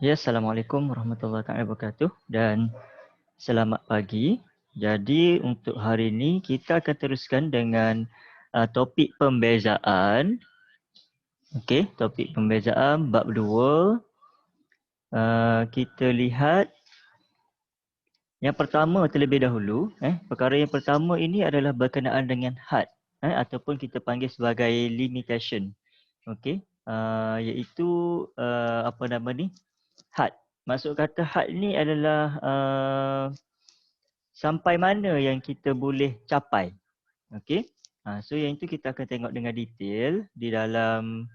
Ya, Assalamualaikum warahmatullahi wabarakatuh dan selamat pagi. Jadi untuk hari ini kita akan teruskan dengan topik pembezaan. Okey, topik pembezaan bab 2. Kita lihat yang pertama terlebih dahulu. Perkara yang pertama ini adalah berkenaan dengan had ataupun kita panggil sebagai limitation. Okey, iaitu apa nama ni? Had. Maksud kata had ni adalah sampai mana yang kita boleh capai. Okey. So yang itu kita akan tengok dengan detail di dalam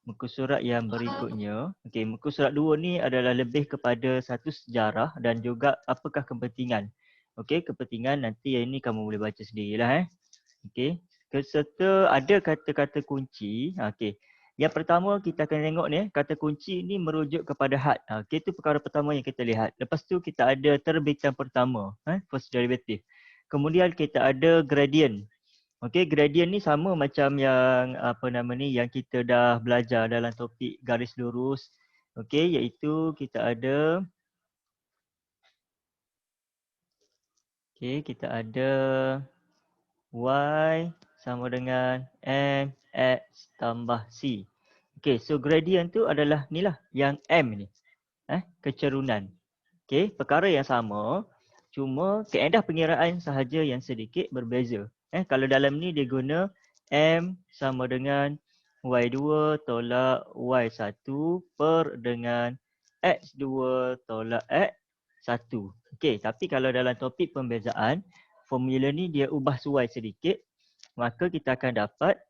muka surat yang berikutnya. Okey, muka surat 2 ni adalah lebih kepada satu sejarah dan juga apakah kepentingan. Okey, kepentingan nanti yang ini kamu boleh baca sendirilah. Okey. Serta ada kata-kata kunci. Okey. Yang pertama kita akan tengok ni, kata kunci ni merujuk kepada had. Okey, itu perkara pertama yang kita lihat. Lepas tu kita ada terbitan pertama, first derivative. Kemudian kita ada gradient. Okey, gradient ni sama macam yang apa nama ni yang kita dah belajar dalam topik garis lurus. Okey, iaitu kita ada kita ada Y sama dengan MX tambah C. Okey, so gradient tu adalah ni lah yang M ni. Kecerunan. Okey, perkara yang sama, cuma kaedah pengiraan sahaja yang sedikit berbeza. Kalau dalam ni dia guna M sama dengan Y2 tolak Y1 per dengan X2 tolak X1. Okey, tapi kalau dalam topik pembezaan, formula ni dia ubah suai sedikit, maka kita akan dapat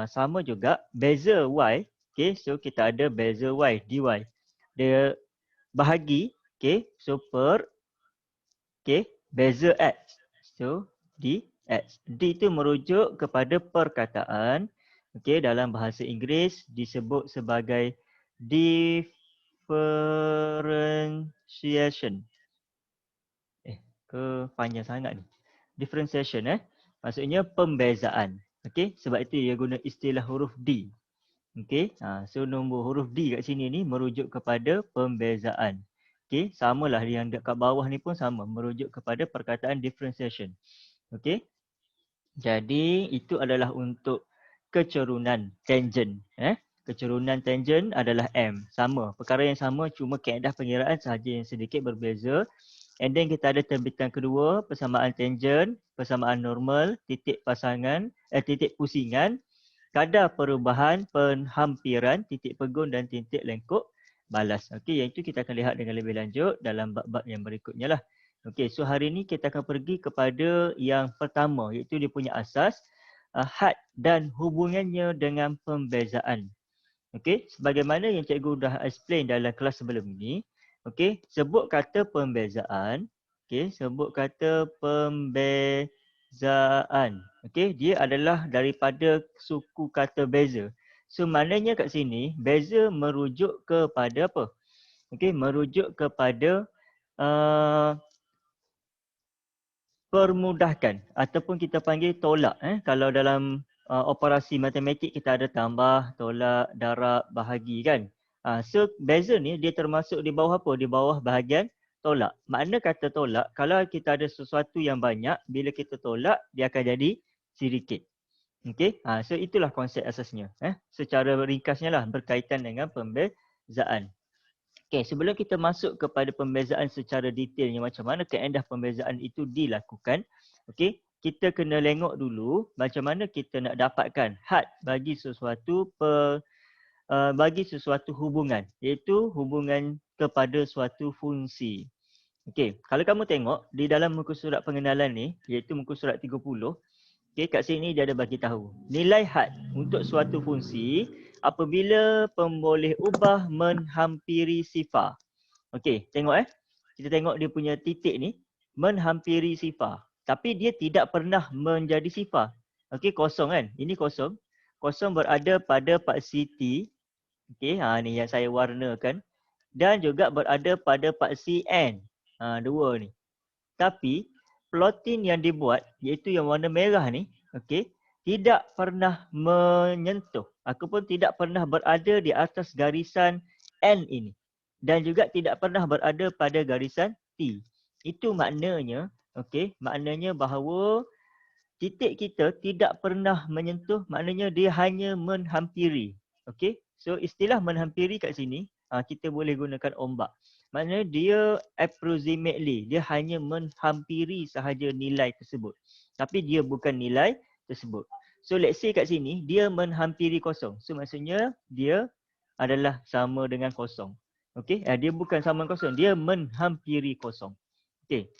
sama juga beza Y. Okey, so kita ada beza Y dy. Dia bahagi, so per, beza X. So dx. D itu merujuk kepada perkataan, dalam bahasa Inggeris disebut sebagai differentiation. Panjang sangat ni. Differentiation maksudnya pembezaan. Sebab itu dia guna istilah huruf D. So nombor huruf D kat sini ni merujuk kepada pembezaan. Samalah yang dekat bawah ni pun sama, merujuk kepada perkataan differentiation. Jadi itu adalah untuk kecerunan tangent. Kecerunan tangent adalah M. Sama, perkara yang sama, cuma kaedah pengiraan sahaja yang sedikit berbeza. And then kita ada terbitan kedua, persamaan tangent, persamaan normal, titik pasangan, titik pusingan, kadar perubahan penghampiran, titik pegun dan titik lengkuk balas. Okey, yang itu kita akan lihat dengan lebih lanjut dalam bab-bab yang berikutnya lah. Okey, so hari ini kita akan pergi kepada yang pertama, iaitu dia punya asas, had dan hubungannya dengan pembezaan. Okey, sebagaimana yang cikgu dah explain dalam kelas sebelum ini, okey, sebut kata pembezaan, sebut kata pembezaan. Okey, dia adalah daripada suku kata beza. So maknanya kat sini beza merujuk kepada apa? Okey, merujuk kepada permudahkan ataupun kita panggil tolak. Kalau dalam operasi matematik kita ada tambah, tolak, darab, bahagi kan. So beza ni dia termasuk di bawah apa? Di bawah bahagian tolak. Makna kata tolak, kalau kita ada sesuatu yang banyak, bila kita tolak dia akan jadi sedikit. Okey, so itulah konsep asasnya. Secara ringkasnya lah berkaitan dengan pembezaan. Okey, sebelum kita masuk kepada pembezaan secara detailnya macam mana kaedah pembezaan itu dilakukan, okey, kita kena tengok dulu macam mana kita nak dapatkan had bagi sesuatu bagi sesuatu hubungan, iaitu hubungan kepada suatu fungsi. Okey, kalau kamu tengok di dalam muka surat pengenalan ni, iaitu muka surat 30, kat sini dia ada bagi tahu nilai had untuk suatu fungsi apabila pemboleh ubah menghampiri sifar. Okey, tengok kita tengok dia punya titik ni menghampiri sifar, tapi dia tidak pernah menjadi sifar. Okey, kosong kan? Ini kosong. Kosong berada pada paksi T. Okey, ni yang saya warnakan, dan juga berada pada paksi N. Dua ni. Tapi plotin yang dibuat iaitu yang warna merah ni, tidak pernah menyentuh ataupun tidak pernah berada di atas garisan N ini. dan juga tidak pernah berada pada garisan T. Itu maknanya, okey, maknanya bahawa titik kita tidak pernah menyentuh, maknanya dia hanya menghampiri. Okey, so istilah menghampiri kat sini, kita boleh gunakan ombak. Maknanya dia approximately, dia hanya menghampiri sahaja nilai tersebut. Tapi dia bukan nilai tersebut. So let's say kat sini, dia menghampiri kosong. So maksudnya dia adalah sama dengan kosong. Okey, dia bukan sama dengan kosong, dia menghampiri kosong. Okey.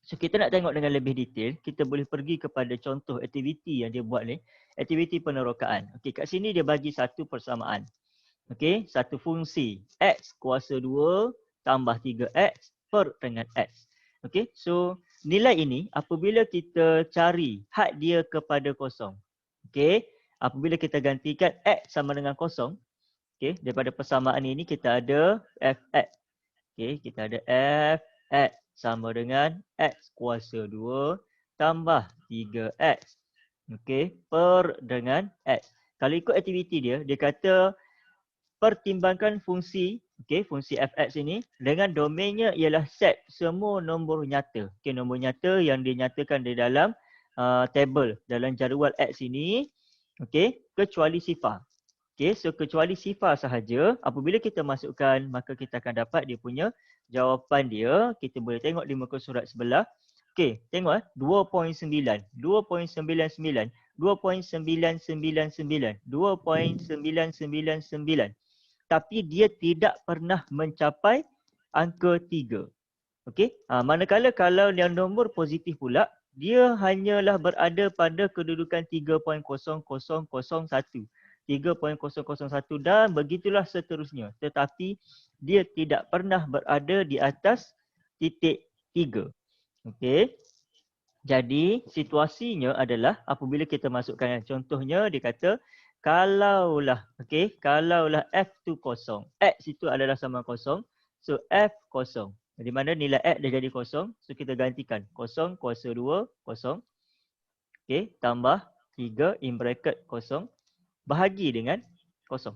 So kita nak tengok dengan lebih detail, kita boleh pergi kepada contoh aktiviti yang dia buat ni, aktiviti penerokaan. Okey, kat sini dia bagi satu persamaan. Okey, satu fungsi x kuasa 2 tambah 3x per dengan x. Okey, so nilai ini apabila kita cari had dia kepada kosong. Okey, apabila kita gantikan x sama dengan kosong, okey, daripada persamaan ini kita ada fx. Okey, kita ada fx sama dengan x kuasa 2 tambah 3x. Okey, per dengan x. Kalau ikut aktiviti dia, dia kata pertimbangkan fungsi, okey, fungsi fx ini dengan domainnya ialah set semua nombor nyata. Okey, nombor nyata yang dinyatakan di dalam table dalam jadual x ini, okey, kecuali sifar. Okey, so kecuali sifar sahaja, apabila kita masukkan maka kita akan dapat dia punya jawapan dia. Kita boleh tengok di muka surat sebelah. Okey, tengok 2.9, 2.99, 2.999, 2.999. Tapi dia tidak pernah mencapai angka 3. Okey, manakala kalau yang nombor positif pula, dia hanyalah berada pada kedudukan 3.0001. 3.001 dan begitulah seterusnya. Tetapi dia tidak pernah berada di atas titik 3. Okey. Jadi situasinya adalah apabila kita masukkan contohnya, dia kata kalaulah, okey, kalaulah f tu kosong, x itu adalah sama kosong, so f kosong. Di mana nilai x dah jadi kosong, so kita gantikan kosong kuasa 2 kosong, okey, tambah 3 in bracket kosong bahagi dengan kosong.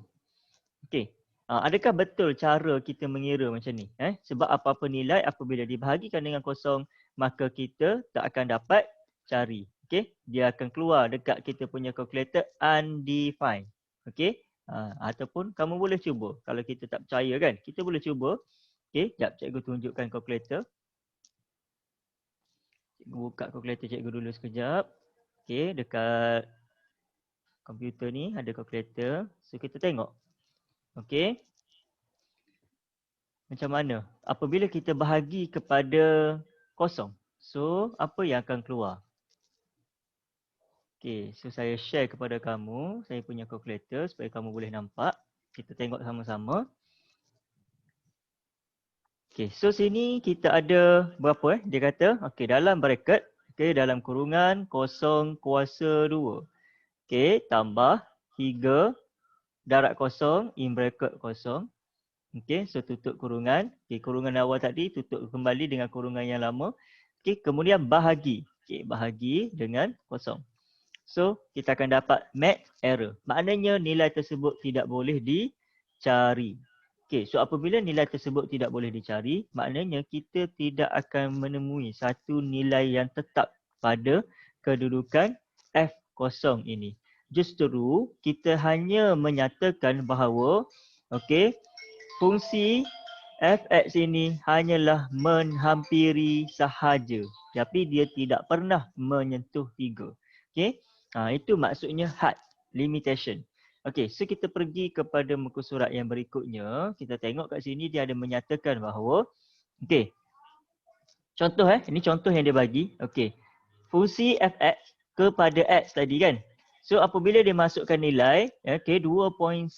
Okey. Adakah betul cara kita mengira macam ni? Sebab apa-apa nilai apabila dibahagikan dengan kosong, maka kita tak akan dapat cari. Okey. Dia akan keluar dekat kita punya calculator undefined. Okey. Ataupun kamu boleh cuba. Kalau kita tak percaya kan, kita boleh cuba. Okey. Sekejap cikgu tunjukkan calculator. Cikgu buka calculator cikgu dulu sekejap. Okey. Dekat komputer ni ada calculator. So kita tengok. Okey. Macam mana? Apabila kita bahagi kepada kosong. So apa yang akan keluar? Okey, so saya share kepada kamu saya punya calculator supaya kamu boleh nampak. Kita tengok sama-sama. Okey, so sini kita ada berapa Dia kata okey dalam bracket, okey dalam kurungan kosong kuasa 2. Okey, tambah 3 darab kosong in bracket kosong. Okey, so tutup kurungan. Okey, kurungan awal tadi tutup kembali dengan kurungan yang lama. Okey, kemudian bahagi. Okey, bahagi dengan kosong. So, kita akan dapat max error. Maknanya nilai tersebut tidak boleh dicari. Okey, so apabila nilai tersebut tidak boleh dicari, maknanya kita tidak akan menemui satu nilai yang tetap pada kedudukan F0 ini. Justru kita hanya menyatakan bahawa okey, fungsi fx ini hanyalah menghampiri sahaja. Tapi dia tidak pernah menyentuh 3. Okey. Itu maksudnya had, limitation. Okey, so kita pergi kepada muka surat yang berikutnya. Kita tengok kat sini dia ada menyatakan bahawa okey. Contoh ini contoh yang dia bagi. Okey. Fungsi fx kepada x tadi kan. So apabila dia masukkan nilai, okey 2.9,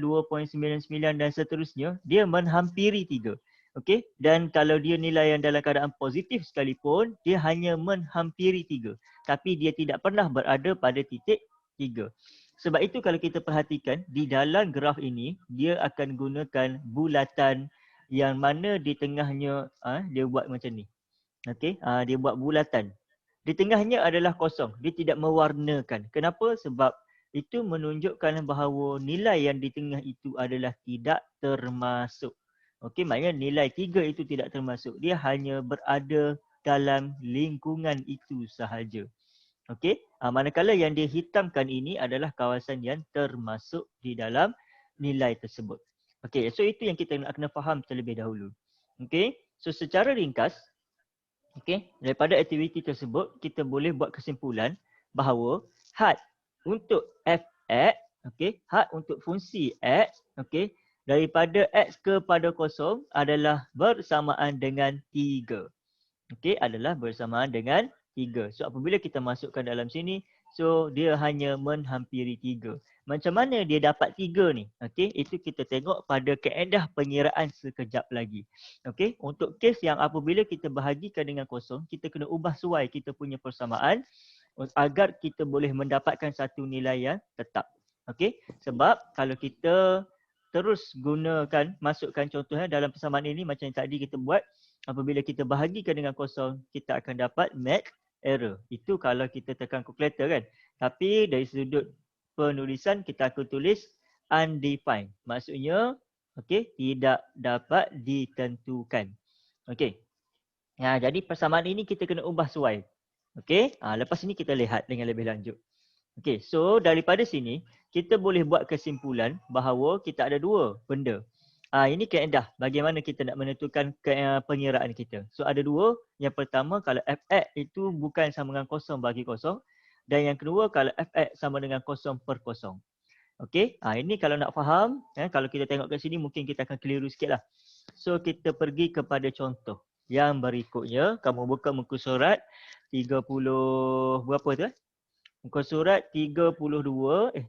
2.99 dan seterusnya, dia menghampiri 3. Okey, dan kalau dia nilai yang dalam keadaan positif sekalipun, dia hanya menghampiri 3. Tapi dia tidak pernah berada pada titik 3. Sebab itu kalau kita perhatikan di dalam graf ini, dia akan gunakan bulatan yang mana di tengahnya dia buat macam ni. Okey, dia buat bulatan. Di tengahnya adalah kosong. Dia tidak mewarnakan. Kenapa? Sebab itu menunjukkan bahawa nilai yang di tengah itu adalah tidak termasuk. Okey, maknanya nilai 3 itu tidak termasuk. Dia hanya berada dalam lingkungan itu sahaja. Okey, manakala yang dia hitamkan ini adalah kawasan yang termasuk di dalam nilai tersebut. Okey, so itu yang kita nak kena faham terlebih dahulu. Okey, so secara ringkas, okey, daripada aktiviti tersebut kita boleh buat kesimpulan bahawa had untuk f(x), okey, had untuk fungsi x, okey, daripada x kepada kosong adalah bersamaan dengan 3. Okey, adalah bersamaan dengan 3. So apabila kita masukkan dalam sini, so dia hanya menghampiri 3. Macam mana dia dapat 3 ni? Okey, itu kita tengok pada kaedah pengiraan sekejap lagi. Okey, untuk kes yang apabila kita bahagikan dengan kosong, kita kena ubah suai kita punya persamaan agar kita boleh mendapatkan satu nilai yang tetap. Okey, sebab kalau kita terus gunakan, masukkan contohnya dalam persamaan ini macam yang tadi kita buat, apabila kita bahagikan dengan kosong, kita akan dapat math error. Itu kalau kita tekan calculator kan. Tapi dari sudut penulisan kita akan tulis undefined. Maksudnya, okey, tidak dapat ditentukan. Okey. Jadi persamaan ini kita kena ubah suai. Okey. Lepas ini kita lihat dengan lebih lanjut. Okey, so daripada sini kita boleh buat kesimpulan bahawa kita ada dua benda. Ini kaedah bagaimana kita nak menentukan pengiraan kita. So ada dua. Yang pertama kalau fx itu bukan sama dengan kosong bagi kosong. Dan yang kedua kalau fx sama dengan kosong per kosong. Okey, ini kalau nak faham, kalau kita tengok kat sini mungkin kita akan keliru sikit lah. So kita pergi kepada contoh yang berikutnya. Kamu buka muka surat 30 berapa tu Muka surat 32,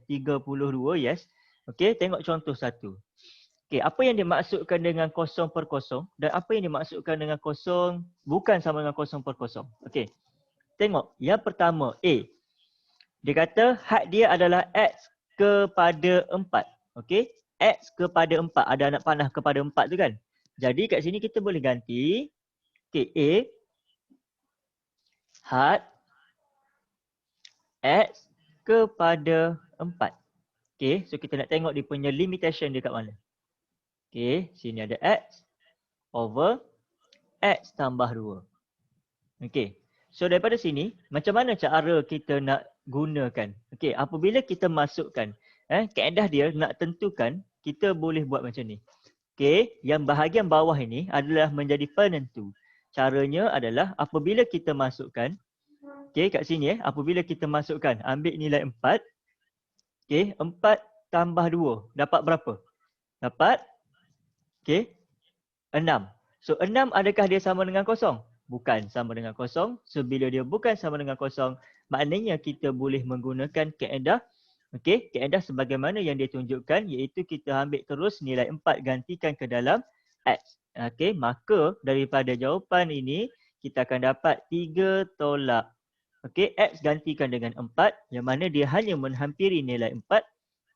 32, yes. Okey, tengok contoh satu. Okey, apa yang dimaksudkan dengan kosong per kosong dan apa yang dimaksudkan dengan kosong bukan sama dengan kosong per kosong. Okey. Tengok, yang pertama A. Dia kata had dia adalah x kepada 4. Okey, x kepada 4. Ada anak panah kepada 4 tu kan. Jadi kat sini kita boleh ganti. Okey, A had x kepada 4. Okay, so kita nak tengok dia punya limitation dia kat mana. Okay, sini ada x over x tambah 2. Okay, so daripada sini, macam mana cara kita nak gunakan? Okay, apabila kita masukkan, kaedah dia nak tentukan, kita boleh buat macam ni. Okay, yang bahagian bawah ini adalah menjadi penentu. Caranya adalah apabila kita masukkan, okay, kat sini apabila kita masukkan, ambil nilai 4. Okay, 4 tambah 2, dapat berapa? Dapat, okay, 6. So 6 adakah dia sama dengan kosong? Bukan sama dengan kosong. So bila dia bukan sama dengan kosong, maknanya kita boleh menggunakan kaedah, okay, kaedah sebagaimana yang dia tunjukkan, iaitu kita ambil terus nilai 4 gantikan ke dalam x. Okay, maka daripada jawapan ini, kita akan dapat 3 tolak. Okay, x gantikan dengan 4 yang mana dia hanya menghampiri nilai 4.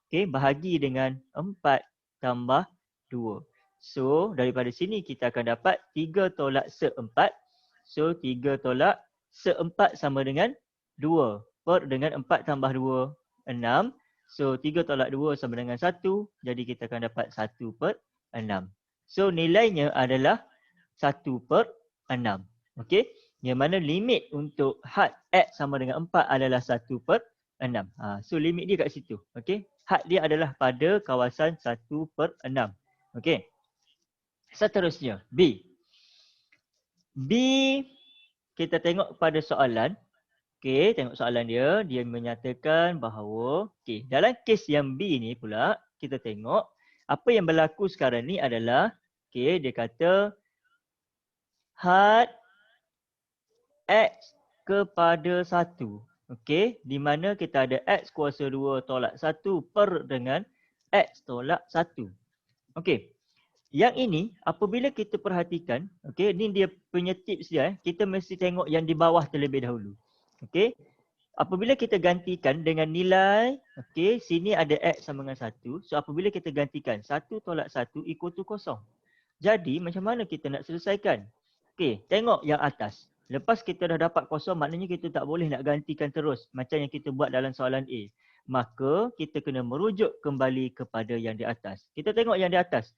Okay, bahagi dengan 4 tambah 2. So, daripada sini kita akan dapat 3 tolak se-4. So, 3 tolak se-4 sama dengan 2. Per dengan 4 tambah 2, 6. So, 3 tolak 2 sama dengan 1. Jadi, kita akan dapat 1 per 6. So, nilainya adalah 1 per 6. Okay. Yang mana limit untuk had x sama dengan 4 adalah 1 per 6. So limit dia kat situ. Okay. Had dia adalah pada kawasan 1 per 6. Okay. Seterusnya B. B kita tengok pada soalan. Okay, tengok soalan dia. Dia menyatakan bahawa okay, dalam kes yang B ni pula kita tengok apa yang berlaku sekarang ni adalah okay, dia kata had x kepada 1. Okey, di mana kita ada x kuasa 2 tolak 1 per dengan x tolak 1. Okey. Yang ini apabila kita perhatikan, okey, ni dia punya tips dia, kita mesti tengok yang di bawah terlebih dahulu. Okey. Apabila kita gantikan dengan nilai, okey, sini ada x sama dengan 1. So apabila kita gantikan 1 tolak 1 equal to kosong. Jadi macam mana kita nak selesaikan? Okey, tengok yang atas. Lepas kita dah dapat kosong, maknanya kita tak boleh nak gantikan terus macam yang kita buat dalam soalan A. Maka kita kena merujuk kembali kepada yang di atas. Kita tengok yang di atas.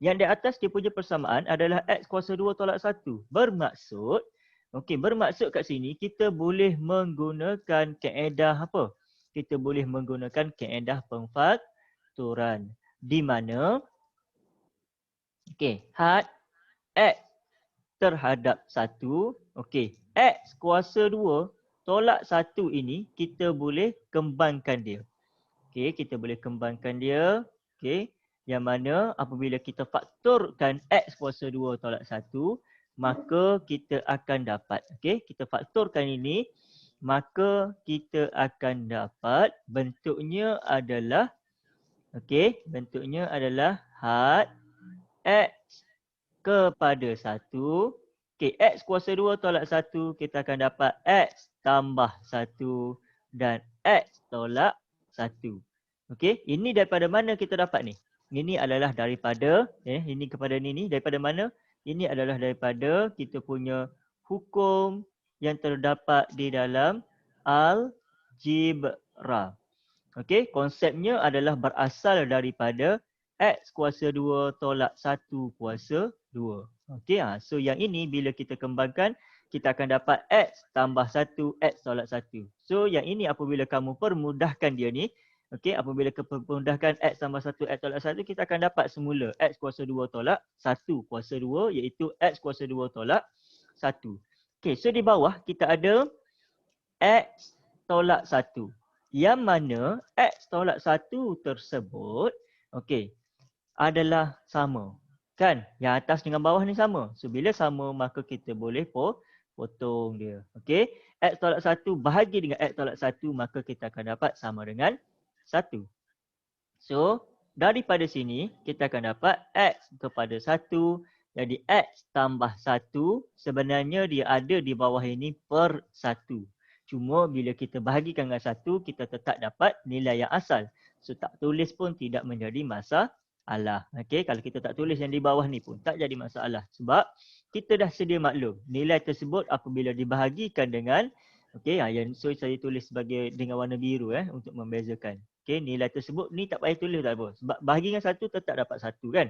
Yang di atas dia punya persamaan adalah X kuasa 2 tolak 1. Bermaksud, bermaksud kat sini kita boleh menggunakan kaedah apa? Kita boleh menggunakan kaedah pemfaktoran. Di mana, had X terhadap 1, X kuasa 2 tolak 1 ini kita boleh kembangkan dia. Kita boleh kembangkan dia. Yang mana apabila kita faktorkan X kuasa 2 tolak 1, maka kita akan dapat. Kita faktorkan ini, maka kita akan dapat bentuknya adalah, bentuknya adalah had X kepada 1. X kuasa 2 tolak 1, kita akan dapat X tambah 1 dan X tolak 1. Ini daripada mana kita dapat ni? Ini adalah daripada, ini kepada ni daripada mana? Ini adalah daripada kita punya hukum yang terdapat di dalam algebra. Konsepnya adalah berasal daripada X kuasa 2 tolak 1 kuasa 2. So yang ini bila kita kembangkan, kita akan dapat X tambah 1, X tolak 1. So yang ini apabila kamu permudahkan dia ni, apabila kamu permudahkan X tambah 1, X tolak 1, kita akan dapat semula X kuasa 2 tolak 1 kuasa 2, iaitu X kuasa 2 tolak 1. So di bawah kita ada X tolak 1. Yang mana X tolak 1 tersebut adalah sama. Kan? Yang atas dengan bawah ni sama. So bila sama, maka kita boleh potong dia. X tolak 1 bahagi dengan X tolak 1, maka kita akan dapat sama dengan 1. So daripada sini kita akan dapat X kepada 1. Jadi X tambah 1 sebenarnya dia ada di bawah ini per 1. Cuma bila kita bahagikan dengan 1, kita tetap dapat nilai yang asal. So tak tulis pun tidak menjadi masalah. Kalau kita tak tulis yang di bawah ni pun tak jadi masalah. Sebab kita dah sedia maklum nilai tersebut apabila dibahagikan dengan, so saya tulis sebagai dengan warna biru untuk membezakan. Nilai tersebut ni tak payah tulis tak apa. Sebab bahagi dengan 1 tetap dapat 1 kan.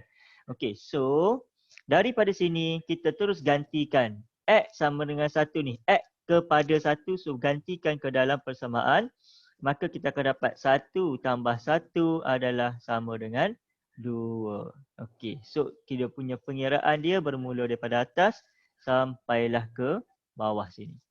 So daripada sini kita terus gantikan X sama dengan 1 ni. X kepada 1, so gantikan ke dalam persamaan. Maka kita akan dapat 1 tambah 1 adalah sama dengan 2. So kita punya pengiraan dia bermula daripada atas sampailah ke bawah sini.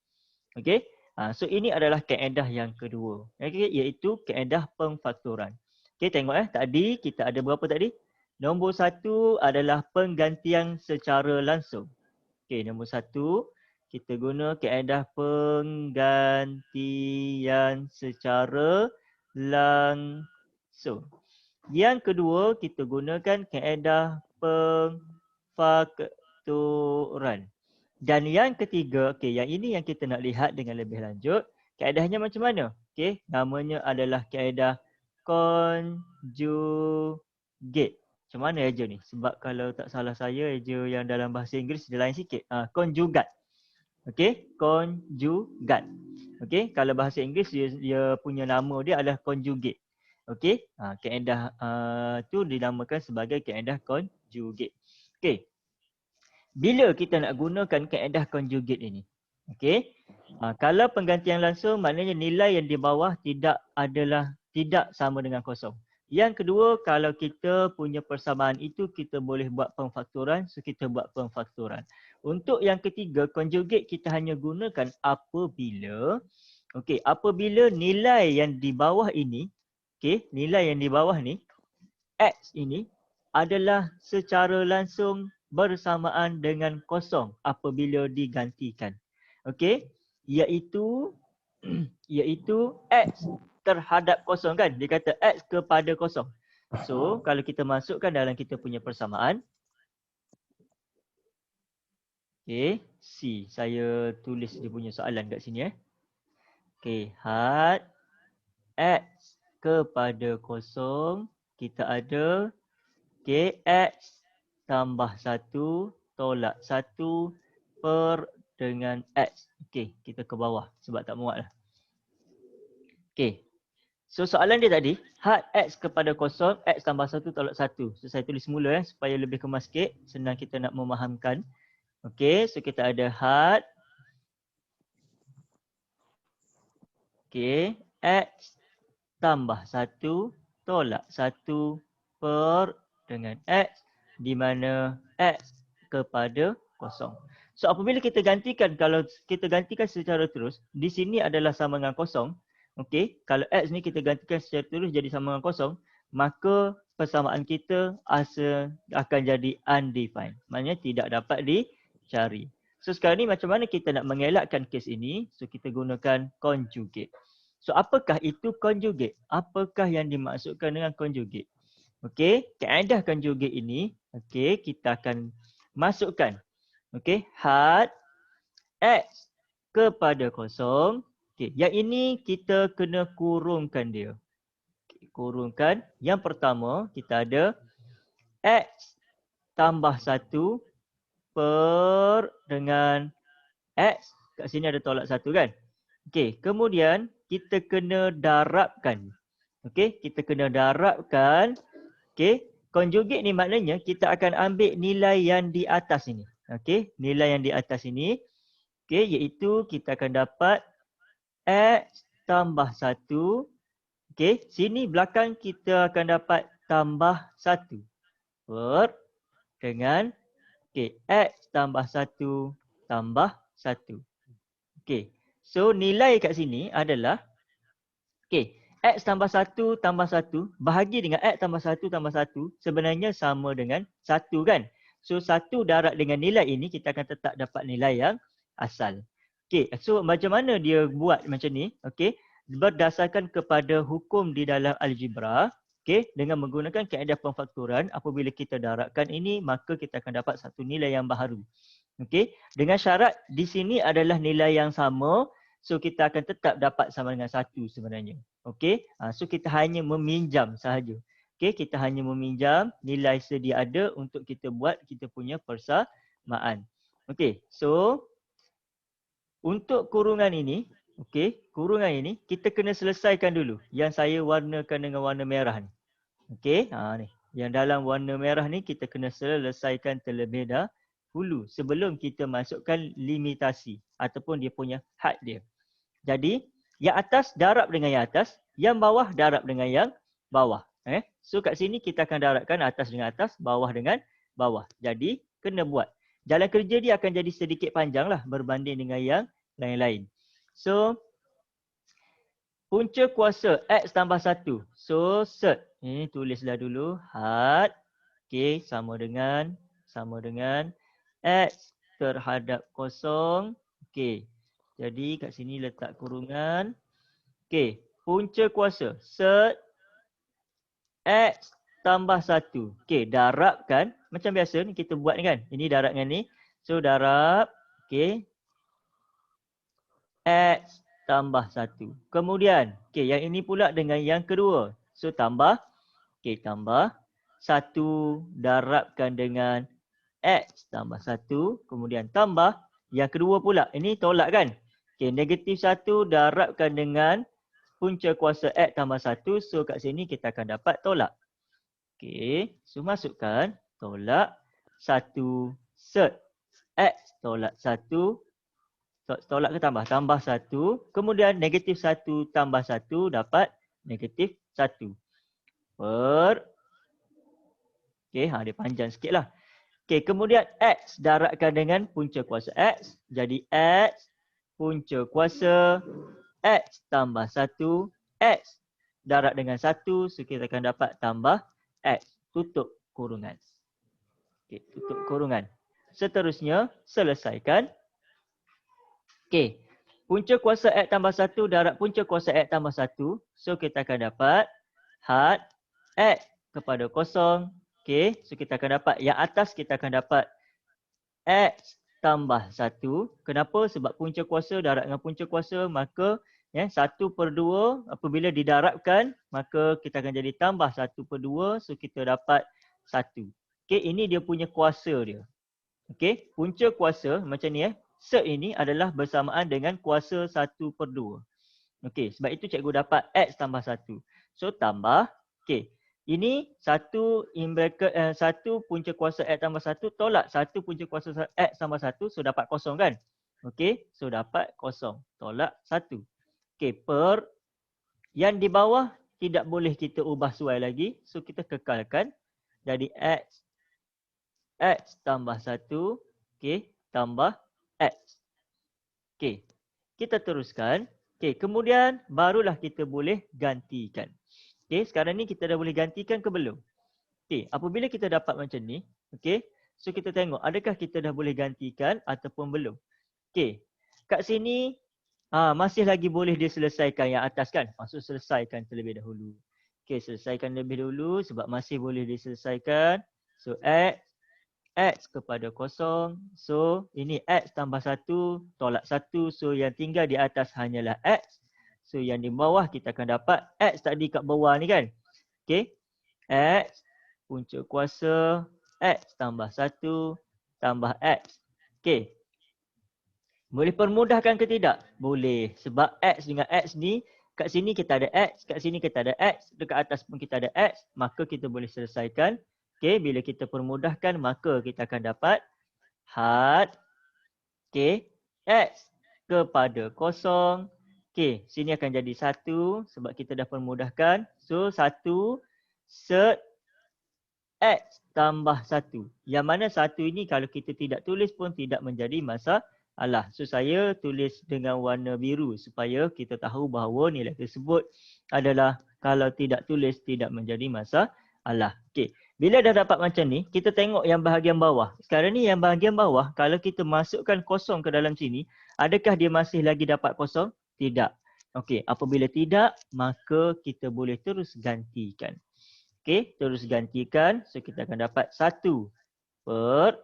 So ini adalah kaedah yang kedua. Iaitu kaedah pemfaktoran. Tengok tadi kita ada berapa tadi? Nombor 1 adalah penggantian secara langsung. Nombor 1 kita guna kaedah penggantian secara langsung. Yang kedua, kita gunakan kaedah pemfaktoran. Dan yang ketiga, yang ini yang kita nak lihat dengan lebih lanjut. Kaedahnya macam mana? Namanya adalah kaedah conjugate. Macam mana eja ni? Sebab kalau tak salah saya, eja yang dalam bahasa Inggeris dia lain sikit. Conjugate. Conjugate. Kalau bahasa Inggeris dia punya nama dia adalah conjugate. Kaedah tu dinamakan sebagai kaedah conjugate. Bila kita nak gunakan kaedah conjugate ini? Kalau penggantian langsung, maknanya nilai yang di bawah tidak sama dengan kosong. Yang kedua, kalau kita punya persamaan itu kita boleh buat pemfaktoran, so kita buat pemfaktoran. Untuk yang ketiga, conjugate kita hanya gunakan apabila nilai yang di bawah ini, nilai yang di bawah ni, X ini adalah secara langsung bersamaan dengan kosong apabila digantikan. Iaitu X terhadap kosong kan. Dia kata X kepada kosong. So kalau kita masukkan dalam kita punya persamaan. C. Saya tulis dia punya soalan kat sini had X kepada kosong. Kita ada X tambah 1 tolak 1 per dengan X. Kita ke bawah sebab tak muat lah. So soalan dia tadi, had X kepada kosong, X tambah 1 tolak 1. So saya tulis semula supaya lebih kemas sikit, senang kita nak memahamkan. Okey, so kita ada had. Okey, X tambah 1 tolak 1 per dengan X di mana X kepada kosong. So apabila kita gantikan, kalau kita gantikan secara terus, di sini adalah sama dengan kosong. Okey, kalau X ni kita gantikan secara terus jadi sama dengan kosong, maka persamaan kita akan jadi undefined. Maknanya tidak dapat dicari. So sekarang ni macam mana kita nak mengelakkan kes ini? So kita gunakan conjugate. So apakah itu conjugate? Apakah yang dimaksudkan dengan conjugate? Okey, kaedah conjugate ini, okey, kita akan masukkan, okey, had X kepada kosong. Okey, yang ini kita kena kurungkan dia. Okay, kurungkan. Yang pertama, kita ada X tambah 1 per dengan X. Kat sini ada tolak 1 kan? Okey, kemudian kita kena darabkan. Okey, kita kena darabkan. Okey, conjugate ni maknanya kita akan ambil nilai yang di atas ini. Okey, nilai yang di atas ini. Okey, iaitu kita akan dapat X tambah 1. Okey, sini belakang kita akan dapat tambah 1 per dengan X tambah 1 tambah 1. Okey, so nilai kat sini adalah X tambah 1 tambah 1 bahagi dengan X tambah 1 tambah 1 sebenarnya sama dengan 1 kan. So 1 darab dengan nilai ini kita akan tetap dapat nilai yang asal. Okey, so macam mana dia buat macam ni? Okey, berdasarkan kepada hukum di dalam algebra, okey, dengan menggunakan kaedah pemfaktoran, apabila kita darabkan ini maka kita akan dapat satu nilai yang baharu. Okey, dengan syarat di sini adalah nilai yang sama, so kita akan tetap dapat sama dengan 1 sebenarnya. Okey, so kita hanya meminjam sahaja. Okey, kita hanya meminjam nilai sedia ada untuk kita buat kita punya persamaan. Okey, so untuk kurungan ini, okey, kurungan ini kita kena selesaikan dulu yang saya warnakan dengan warna merah ni. Okey, ni. Yang dalam warna merah ni kita kena selesaikan terlebih dahulu sebelum kita masukkan limitasi ataupun dia punya had dia. Jadi, yang atas darab dengan yang atas, yang bawah darab dengan yang bawah. So kat sini kita akan darabkan atas dengan atas, bawah dengan bawah. Jadi, kena buat. Jalan kerja dia akan jadi sedikit panjang lah berbanding dengan yang lain-lain. So, punca kuasa X tambah 1. So, set. Ini tulislah dulu. Had. Okey, sama dengan X terhadap kosong. Okey. Jadi, kat sini letak kurungan. Okey, punca kuasa. Set X tambah 1. Okey, darabkan. Macam biasa ni kita buat ni kan. Ini darab dengan ni. So, darab. Okey. X tambah 1. Kemudian, okey, yang ini pula dengan yang kedua. So, tambah. Okey, tambah 1 darabkan dengan X tambah 1. Kemudian tambah yang kedua pula. Ini tolak kan? Okey, negatif 1 darabkan dengan punca kuasa X tambah 1. So, kat sini kita akan dapat tolak. Okey, so masukkan tolak 1 set X tolak 1. Tolak ke tambah? Tambah 1. Kemudian negatif 1 tambah 1 dapat negatif 1. Per. Okey, dia panjang sikit lah. Okey, kemudian X darabkan dengan punca kuasa X. Jadi X punca kuasa X tambah 1. X darab dengan 1. So kita akan dapat tambah X. Tutup kurungan. Okey, tutup kurungan. Seterusnya, selesaikan. Okey, punca kuasa X tambah 1 darab punca kuasa X tambah 1. So kita akan dapat had X kepada kosong. Okey, so kita akan dapat yang atas kita akan dapat X tambah 1. Kenapa? Sebab punca kuasa darab dengan punca kuasa, maka 1/2 apabila didarabkan maka kita akan jadi tambah 1/2. So kita dapat 1. Okey, ini dia punya kuasa dia. Okey, punca kuasa macam ni Set ini adalah bersamaan dengan kuasa 1/2. Okey, sebab itu cikgu dapat X tambah 1. So tambah, okey. Ini 1 in bracket 1 punca kuasa X tambah 1 tolak 1 punca kuasa X tambah 1. So dapat kosong kan? Okey, so dapat kosong. Tolak 1. Okey, per yang di bawah tidak boleh kita ubah suai lagi. So kita kekalkan. Jadi X tambah 1. Okey, tambah X. Okey, kita teruskan. Okey, kemudian barulah kita boleh gantikan. Okey, sekarang ni kita dah boleh gantikan ke belum? Okey, apabila kita dapat macam ni, okey, so kita tengok adakah kita dah boleh gantikan ataupun belum. Okey, kat sini masih lagi boleh diselesaikan yang atas kan? Maksud selesaikan terlebih dahulu. Okey, selesaikan lebih dahulu sebab masih boleh diselesaikan. So X kepada kosong. So ini X tambah 1 tolak 1. So yang tinggal di atas hanyalah X. So yang di bawah kita akan dapat X tadi kat bawah ni kan. Okay. X punca kuasa X tambah 1 tambah X. Okay. Boleh permudahkan ke tidak? Boleh. Sebab X dengan X ni kat sini kita ada X, kat sini kita ada X, dekat atas pun kita ada X. Maka kita boleh selesaikan. Okay, bila kita permudahkan maka kita akan dapat had X kepada kosong. Sini akan jadi 1 sebab kita dah permudahkan. So 1 set X tambah 1. Yang mana 1 ini kalau kita tidak tulis pun tidak menjadi masalah. So saya tulis dengan warna biru supaya kita tahu bahawa nilai tersebut adalah kalau tidak tulis tidak menjadi masalah. Bila dah dapat macam ni, kita tengok yang bahagian bawah. Sekarang ni yang bahagian bawah, kalau kita masukkan kosong ke dalam sini, adakah dia masih lagi dapat kosong? Tidak. Apabila tidak, maka kita boleh terus gantikan. Terus gantikan. So kita akan dapat 1 per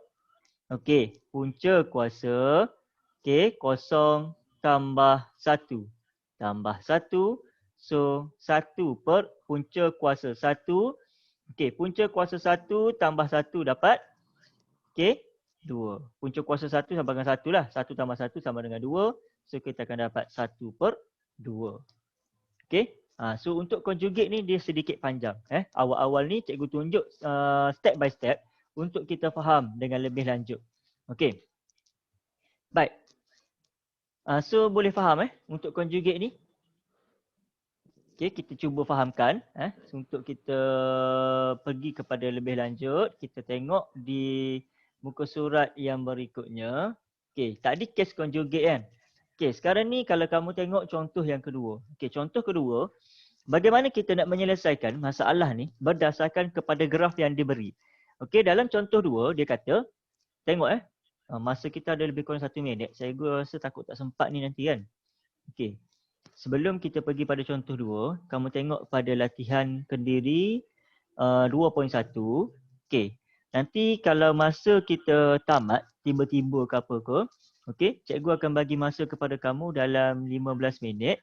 punca kuasa kosong tambah 1. Tambah 1. So 1 per punca kuasa 1. Punca kuasa 1 tambah 1 dapat 2. Punca kuasa 1 sama dengan 1 lah. 1 tambah 1 sama dengan 2. So kita akan dapat 1 per 2. So untuk conjugate ni dia sedikit panjang. Awal-awal ni cikgu tunjuk step by step untuk kita faham dengan lebih lanjut. Baik. So boleh faham untuk conjugate ni? Kita cuba fahamkan. Untuk kita pergi kepada lebih lanjut, kita tengok di muka surat yang berikutnya. Tadi case conjugate kan? Sekarang ni kalau kamu tengok contoh yang kedua. Contoh kedua, bagaimana kita nak menyelesaikan masalah ni berdasarkan kepada graf yang diberi. Dalam contoh 2, dia kata, tengok masa kita ada lebih kurang 1 minit. Saya rasa takut tak sempat ni nanti kan. Sebelum kita pergi pada contoh 2, kamu tengok pada latihan kendiri 2.1. Nanti kalau masa kita tamat, tiba-tiba ke apa ke, cikgu akan bagi masa kepada kamu dalam 15 minit.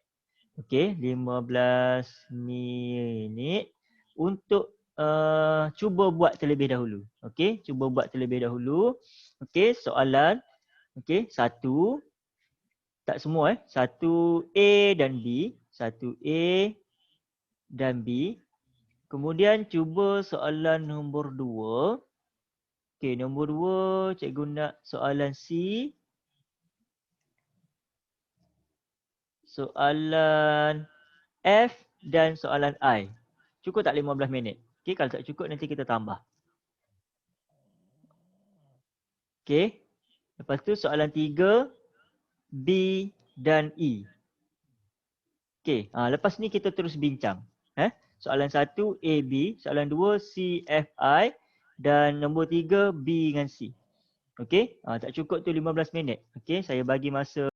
15 minit untuk cuba buat terlebih dahulu. Cuba buat terlebih dahulu. Soalan 1. Tak semua 1A dan B. 1A dan B. Kemudian cuba soalan nombor 2. Nombor 2 cikgu nak soalan C. Soalan F dan soalan I. Cukup tak 15 minit? Kalau tak cukup nanti kita tambah. Lepas tu soalan 3 B dan E. Lepas ni kita terus bincang. Soalan 1 A, B, soalan 2 C, F, I dan nombor 3 B dengan C. Tak cukup tu 15 minit. Saya bagi masa